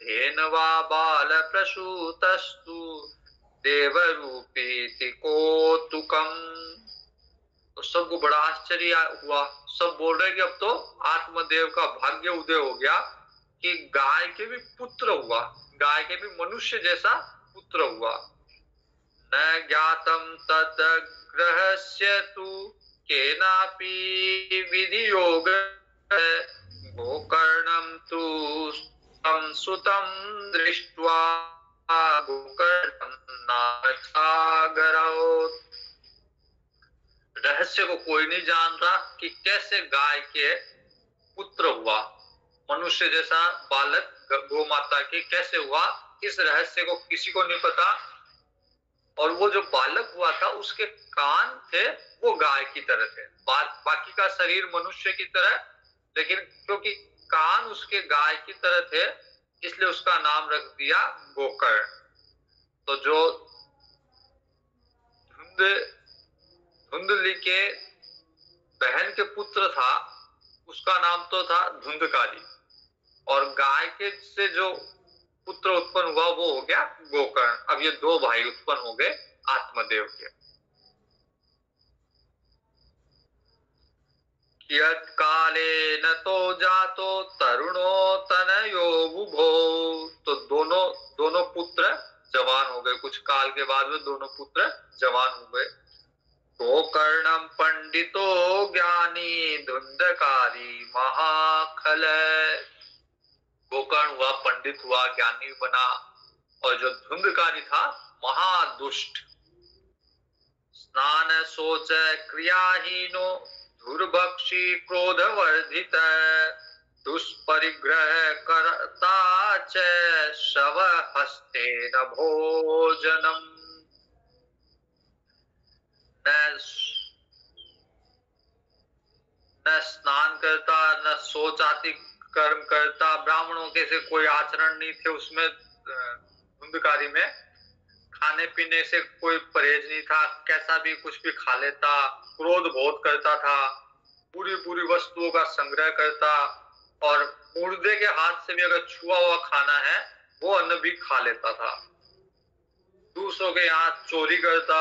धेनवा बाल प्रसूतस्तु देवरूपीति कौतुकम। तो सबको बड़ा आश्चर्य हुआ, सब बोल रहे कि अब तो आत्मदेव का भाग्य उदय हो गया कि गाय के भी पुत्र हुआ, गाय के भी मनुष्य जैसा पुत्र हुआ। न ज्ञातम तद्ग्रहस्य तु केनापि विधियोग गोकर्णं तु संसुतं दृष्ट्वा गोकर्णं नासागरौ। रहस्य को कोई नहीं जान रहा कि कैसे गाय के पुत्र हुआ, मनुष्य जैसा बालक गौ माता के कैसे हुआ, इस रहस्य को किसी को नहीं पता। और वो जो बालक हुआ था उसके कान थे वो गाय की तरह थे, बाकी का शरीर मनुष्य की तरह, लेकिन क्योंकि कान उसके गाय की तरह थे इसलिए उसका नाम रख दिया गोकर्ण। तो जो धुंधली के बहन के पुत्र था उसका नाम तो था धुंधकारी, और गाय के से जो पुत्र उत्पन्न हुआ वो हो गया गोकर्ण। अब ये 2 भाई उत्पन्न हो गए आत्मदेव के। कियत् कालेन तो जातो तरुणो तनयो बुभो। तो दोनों पुत्र जवान हो गए, कुछ काल के बाद में दोनों पुत्र जवान हो गए। गोकर्णम पंडितो ज्ञानी धुंधकारी महाखल। गोकर्ण हुआ पंडित हुआ, ज्ञानी बना, और जो धुंधकारी था महादुष्ट। स्नान सोच क्रियाहीनो दुर्भक्षी क्रोधवर्धित दुष्परिग्रह करता च शव हस्तेन भोजनम। न स्नान करता, न शौचादि कर्म करता, ब्राह्मणों के से कोई आचरण नहीं थे उसमें, धुंधकारी में खाने पीने से कोई परहेज नहीं था, कैसा भी कुछ भी खा लेता, क्रोध बहुत करता था, पूरी वस्तुओं का संग्रह करता, और मुर्दे के हाथ से भी अगर छुआ हुआ खाना है वो अन्न भी खा लेता था। दूसरों के यहाँ चोरी करता,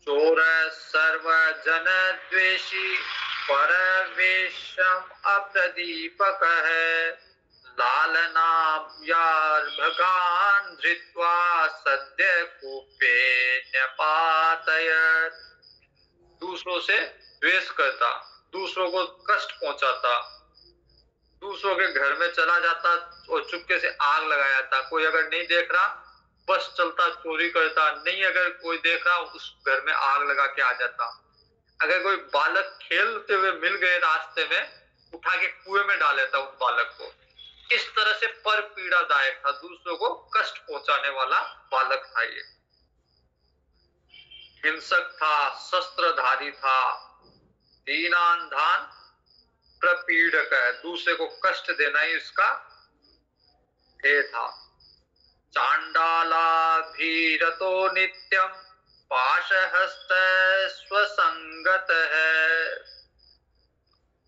चोर सर्वजन द्वेषी, परवेशम अप्रदीपक है, लालनाम यार भगान धृत्वा सद्य कूपे न्यपातयत। दूसरों से द्वेष करता, दूसरों को कष्ट पहुंचाता, दूसरों के घर में चला जाता और चुपके से आग लगा जाता। कोई अगर नहीं देख रहा बस चलता, चोरी करता, नहीं अगर कोई देख रहा उस घर में आग लगा के आ जाता। अगर कोई बालक खेलते हुए मिल गए रास्ते में, उठा के कुएं में डाल देता उस बालक को। इस तरह से पर पीड़ादायक था, दूसरों को कष्ट पहुंचाने वाला बालक था ये। हिंसक था, शस्त्रधारी था, दीनांधान प्रपीड़क है, दूसरे को कष्ट देना ही इसका ध्येय था। चांडाला भीरतो नित्यम पाशहस्त स्वसंगत है।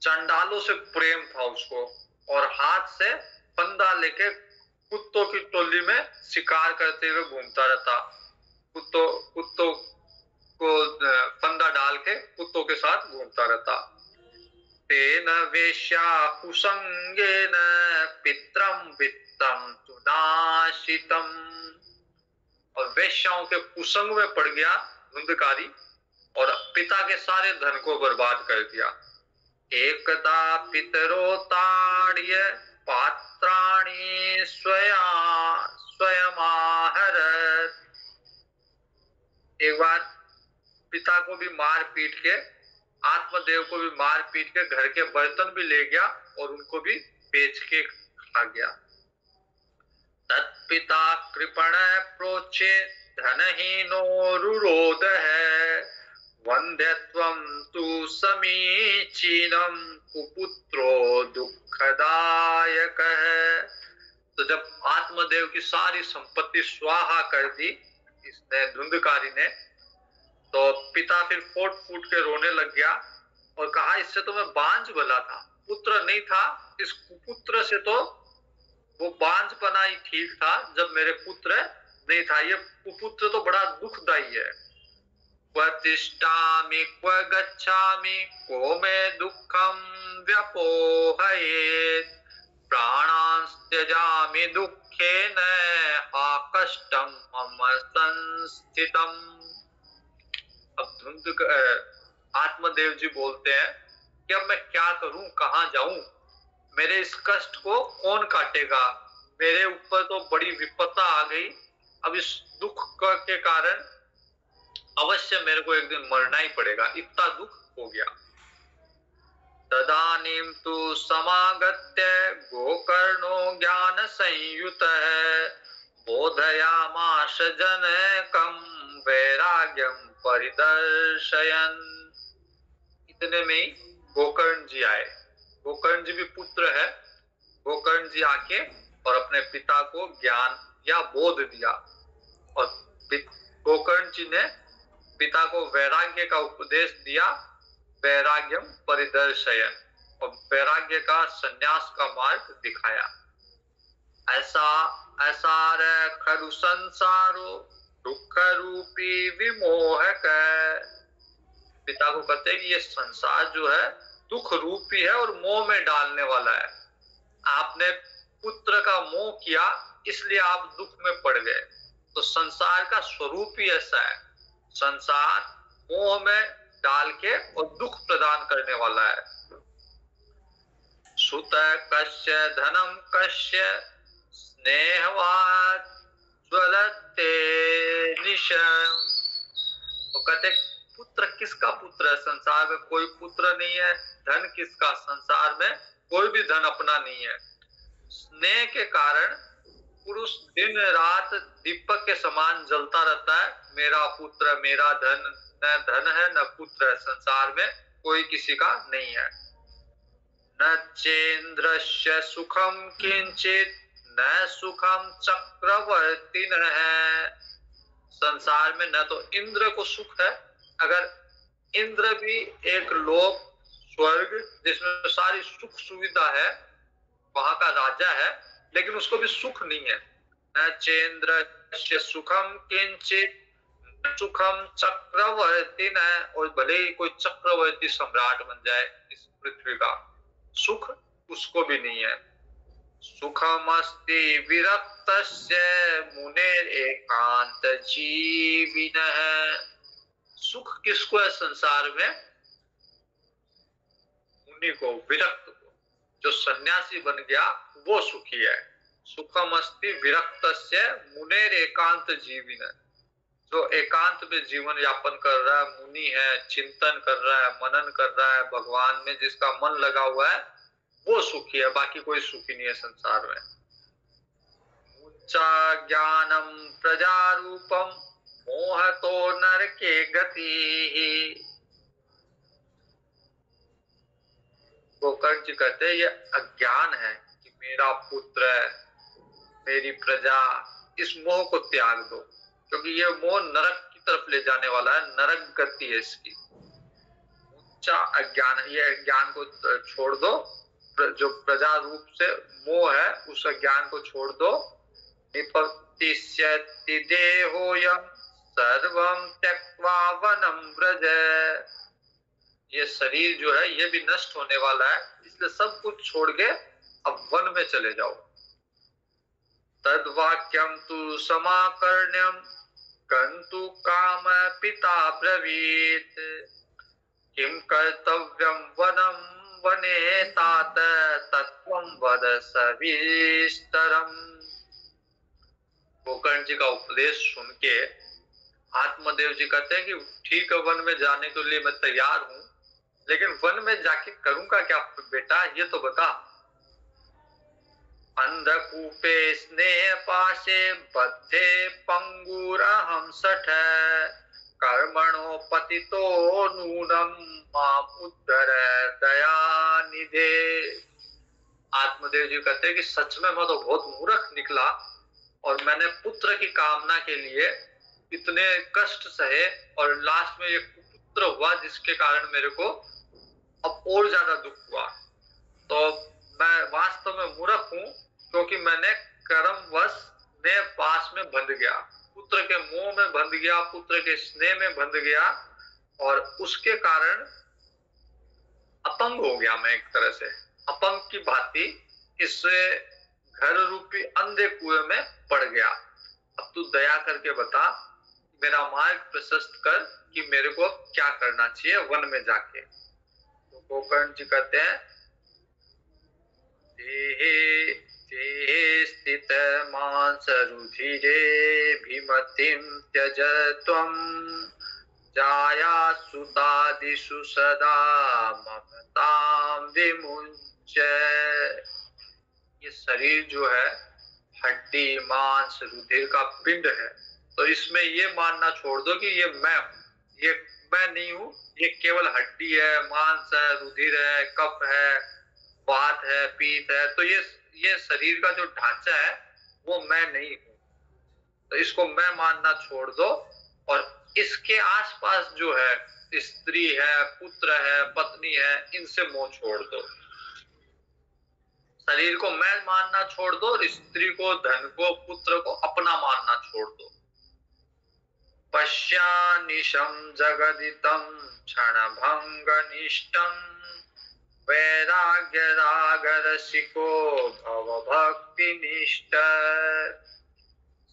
चंडालों से प्रेम था उसको और हाथ से फंदा लेके कुत्तों की टोली में शिकार करते हुए घूमता रहता। कुत्तों को फंदा डाल के कुत्तों के साथ घूमता रहता। तेन वेश्या कुसंगेन पित्रम वित्तम तुनाशितम। और वेश्याओं के कुसंग में पड़ गया धुंधकारी और पिता के सारे धन को बर्बाद कर दिया। एकदा पितरो ताड्य पात्राणि स्वयमाहरत। एक बार पिता को भी मार पीट के, आत्मदेव को भी मार पीट के घर के बर्तन भी ले गया और उनको भी बेच के खा गया। तत्पिता कृपण प्रोचे धनहीनो रुरोध है, वंध्यत्वम तु समीचीनम कुपुत्रो दुखदायक है। तो जब आत्मदेव की सारी संपत्ति स्वाहा कर दी इसने, धुंधकारी ने, तो पिता फिर फूट फूट के रोने लग गया और कहा इससे तो मैं बांझ भला था, पुत्र नहीं था। इस कुपुत्र से तो वो बांझपना ही ठीक था जब मेरे पुत्र नहीं था। ये कुपुत्र तो बड़ा दुखदायी है। क्व तिष्ठामि क्व गच्छामि को मे दुःखं व्यपोहयेत्, प्राणान् त्यजामि दुःखेन हा कष्टं मम संस्थितम्। अब आत्मदेव जी बोलते हैं कि अब मैं क्या करूं, कहां जाऊं, मेरे इस कष्ट को कौन काटेगा, मेरे ऊपर तो बड़ी विपत्ता आ गई। अब इस दुख के कारण अवश्य मेरे को एक दिन मरना ही पड़ेगा, इतना दुख हो गया। तदानीं तु समागत्य गोकर्णो ज्ञान संयुत है, बोधयामास जनकं वैराग्यम परिदर्शयन्। इतने में ही गोकर्ण जी आए। गोकर्ण जी भी पुत्र है। गोकर्ण जी आके और अपने पिता को ज्ञान या बोध दिया और गोकर्ण जी ने पिता को वैराग्य का उपदेश दिया, वैराग्यम परिदर्शयन, और वैराग्य का संन्यास का मार्ग दिखाया। ऐसा खरु संसारो दुख रूपी विमोहक है। पिता को कहते हैं कि ये संसार जो है दुख रूपी है और मोह में डालने वाला है। आपने पुत्र का मोह किया इसलिए आप दुख में पड़ गए। तो संसार का स्वरूप ही ऐसा है, संसार मोह में डाल के और दुख प्रदान करने वाला है। सुत कस्य धनम कस्य स्नेहवाद ज्वलते निशम। तो कहते पुत्र किसका पुत्र है, संसार में कोई पुत्र नहीं है। धन किसका, संसार में कोई भी धन अपना नहीं है। स्नेह के कारण पुरुष दिन रात दीपक के समान जलता रहता है, मेरा पुत्र मेरा धन। न धन है न पुत्र है, संसार में कोई किसी का नहीं है। न चेन्द्रस्य सुखम किंचित न सुखम चक्रवर्ती न है। संसार में न तो इंद्र को सुख है, अगर इंद्र भी एक लोक स्वर्ग जिसमें सारी सुख सुविधा है, वहां का राजा है, लेकिन उसको भी सुख नहीं है। न चेन्द्रस्य सुखम किंचित सुखम चक्रवर्ती न, और भले ही कोई चक्रवर्ती सम्राट बन जाए इस पृथ्वी का, सुख उसको भी नहीं है। सुखमस्ति विरक्तस्य मुनेर एकांत जीविनः। सुख किसको है संसार में? मुनि को, विरक्त को। जो सन्यासी बन गया वो सुखी है। सुखमस्ति विरक्तस्य मुनेर एकांत जीविनः। जो एकांत में जीवन यापन कर रहा है, मुनि है, चिंतन कर रहा है, मनन कर रहा है, भगवान में जिसका मन लगा हुआ है, वो सुखी है। बाकी कोई सुखी नहीं है संसार में। उच्चा ज्ञानम प्रजारूपम मोहतो नरके गति। गोकर्ण जी कहते हैं ये अज्ञान है कि मेरा पुत्र है, मेरी प्रजा, इस मोह को त्याग दो, क्योंकि ये मोह नरक की तरफ ले जाने वाला है, नरक गति है इसकी। ऊंचा अज्ञान, ये अज्ञान को छोड़ दो, जो प्रजा रूप से मोह है उस अज्ञान को छोड़ दो। निपतिष्यति देहोयं सर्वं त्यक्त्वा वनं व्रज। ये शरीर जो है ये भी नष्ट होने वाला है, इसलिए सब कुछ छोड़ के अब वन में चले जाओ। तद्वाक्यम तु समाकर्ण्यम कंतु काम पिता ब्रवीत। किम कर्तव्यम वनम वने तात तत्वं वद सविस्तरम। गोकर्ण जी का उपदेश सुन के आत्मदेव जी कहते हैं कि ठीक है, वन में जाने के लिए मैं तैयार हूं, लेकिन वन में जाके करूंगा क्या बेटा, ये तो बता। अंधकूपे स्नेह पाशे बद्धे पंगुरहं सठ। कर्मणो पतितो नूनम माम उद्धर दयानिधे। आत्मदेव जी कहते हैं कि सच में मैं तो बहुत मूर्ख निकला, और मैंने पुत्र की कामना के लिए इतने कष्ट सहे, और लास्ट में एक पुत्र हुआ जिसके कारण मेरे को अब और ज्यादा दुख हुआ। तो मैं वास्तव में मूर्ख हूं, क्योंकि मैंने कर्मवश में पास में बंध गया, पुत्र के मोह में बंध गया, पुत्र के स्नेह में बंध गया, और उसके कारण अपंग हो गया मैं। एक तरह से अपंग की भांति इससे घर रूपी अंधे कुएं में पड़ गया। अब तू दया करके बता, मेरा मार्ग प्रशस्त कर कि मेरे को क्या करना चाहिए वन में जाके। तो गोकर्ण जी कहते हैं, देहे स्थित मांस रुधिरे भीमतिम त्यज त्वं। जाया सुतादिषु सदा ममतां विमुञ्च। ये शरीर जो है हड्डी मांस रुधिर का पिंड है, तो इसमें ये मानना छोड़ दो कि ये मैं हूं। ये मैं नहीं हूं, ये केवल हड्डी है, मांस है, रुधिर है, कफ है, वात है, पीत है। तो ये शरीर का जो ढांचा है वो मैं नहीं हूं, तो इसको मैं मानना छोड़ दो। और इसके आसपास जो है स्त्री है, पुत्र है, पत्नी है, इनसे मोह छोड़ दो। शरीर को मैं मानना छोड़ दो, और स्त्री को, धन को, पुत्र को अपना मानना छोड़ दो। पश्यानिशं जगदितं क्षणभंगनिष्ठं। वैराग्य राग रसिको भव भक्ति निष्ठ।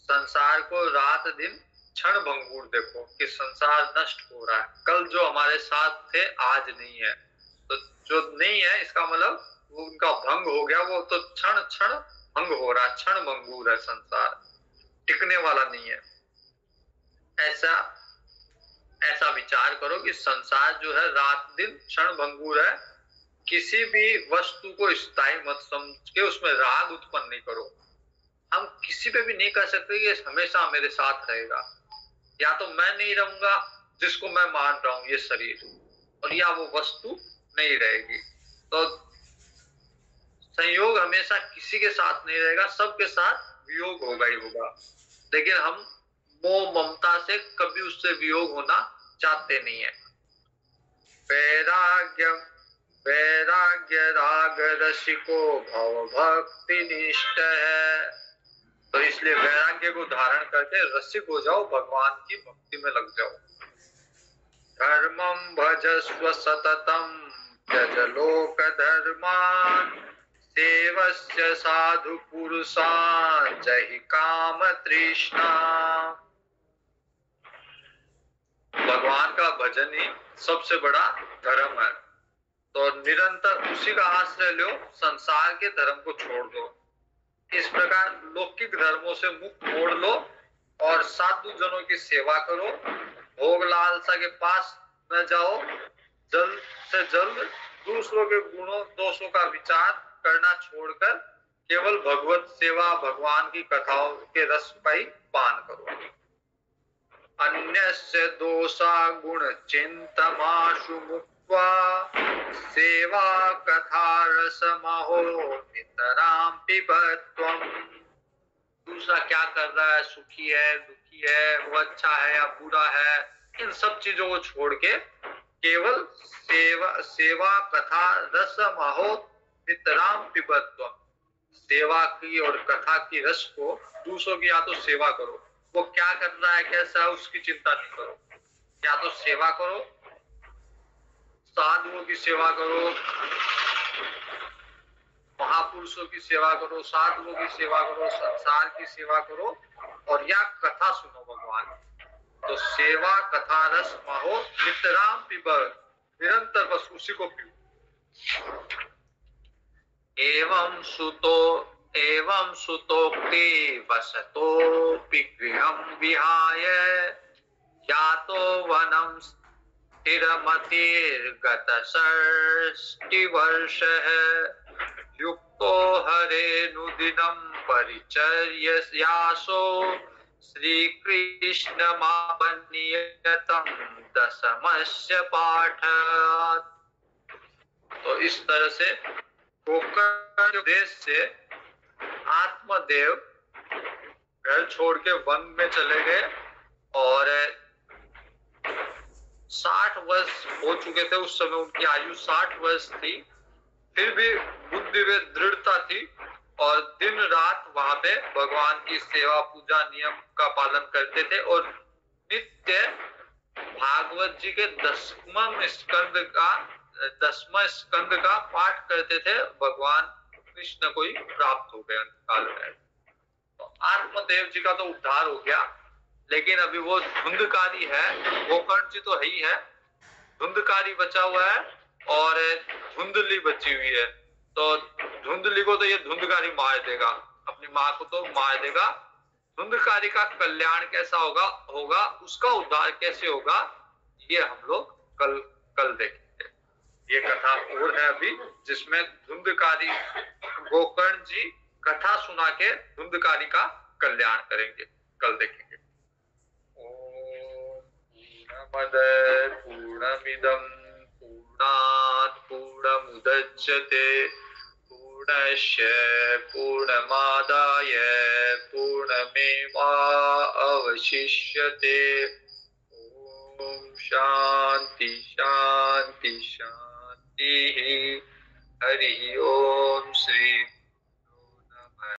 संसार को रात दिन क्षण भंगुर देखो कि संसार नष्ट हो रहा है। कल जो हमारे साथ थे आज नहीं है, तो जो नहीं है इसका मतलब वो उनका भंग हो गया, वो तो क्षण क्षण भंग हो रहा है, क्षण भंगुर है संसार, टिकने वाला नहीं है। ऐसा विचार करो कि संसार जो है रात दिन क्षण भंगुर है। किसी भी वस्तु को स्थायी मत समझ के उसमें राग उत्पन्न नहीं करो। हम किसी पे भी नहीं कह सकते कि ये हमेशा मेरे साथ रहेगा, या तो मैं नहीं रहूंगा जिसको मैं मान रहा हूं ये शरीर, और या वो वस्तु नहीं रहेगी। तो संयोग हमेशा किसी के साथ नहीं रहेगा, सबके साथ वियोग होगा ही होगा। लेकिन हम मोह ममता से कभी उससे वियोग होना चाहते नहीं है। वैराग्य राग रसिको भव भक्ति निष्ठ है। तो इसलिए वैराग्य को धारण करके रसिक हो जाओ, भगवान की भक्ति में लग जाओ। धर्मं भजस्व सततं त्यज लोक धर्मान सेवस्य साधु पुरुषान् जहि काम तृष्णा। भगवान का भजन ही सबसे बड़ा धर्म है, तो निरंतर उसी का आश्रय लो, संसार के धर्म को छोड़ दो। इस प्रकार लौकिक धर्मों से मुख मोड़ लो और साधु जनों की सेवा करो। भोग लालसा के पास न जाओ, जल्द से जल्द दूसरों के गुणों दोषों का विचार करना छोड़कर केवल भगवत सेवा, भगवान की कथाओं के रस का ही पान करो। अन्यस्य दोषा गुण चिंतमाशु मुक्त्वा सेवा कथा रसमहो नितराम पिबत्वम्। दूसरा क्या कर रहा है, सुखी है, दुखी है, वो अच्छा है या बुरा है, इन सब चीजों को छोड़ के केवल सेवा कथा रसमहो नितराम पिबत्वम्। सेवा की और कथा की रस को दूसरों की या तो सेवा करो, वो क्या कर रहा है, कैसा है, उसकी चिंता नहीं करो। या तो सेवा करो, साधुओं की सेवा करो, महापुरुषों की सेवा करो, साधुओं की सेवा करो, संसार की सेवा करो, और या कथा सुनो भगवान। तो सेवा कथा रस महो नितराम पिबत, निरंतर बस उसी को पियो। एवं सुतोक्ति वसतोऽपि गृहं विहाय यातो वनं स्थिरमतिर्गतषष्टिवर्षः युक्तो हरेनुदिनं परिचर्ययासो श्रीकृष्णमापन्नियतं दशमस्य पाठात्। तो इस तरह से गोकर्ण देश से आत्मदेव घर छोड़ के वन में चले गए और 60 वर्ष हो चुके थे उस समय, उनकी आयु 60 वर्ष थी। फिर भी बुद्धि में दृढ़ता थी और दिन रात वहां पे भगवान की सेवा पूजा नियम का पालन करते थे और नित्य भागवत जी के 10वें स्कंद का पाठ करते थे। भगवान कृष्ण को ही प्राप्त हो गए अंतकाल में। तो आत्मदेव जी का तो उद्धार हो गया, लेकिन अभी वो धुंधकारी है, गोकर्ण जी तो है ही है, धुंधकारी बचा हुआ है और धुंधली बची हुई है। तो धुंधली को तो ये धुंधकारी मार देगा, अपनी माँ को तो मार देगा। धुंधकारी का कल्याण कैसा होगा, उसका उद्धार कैसे होगा, ये हम लोग कल देखेंगे। ये कथा और है अभी, जिसमें धुंधकारी गोकर्ण जी कथा सुना के धुंधकारी का कल्याण करेंगे, कल देखेंगे। ओम पूर्णमद पूर्णमिदं पूर्णात् पूर्णमुदच्यते पूर्णस्य पूर्णमादाय पूर्णमेवावशिष्यते। ओम शांति शांति शांति। हरि ओम श्री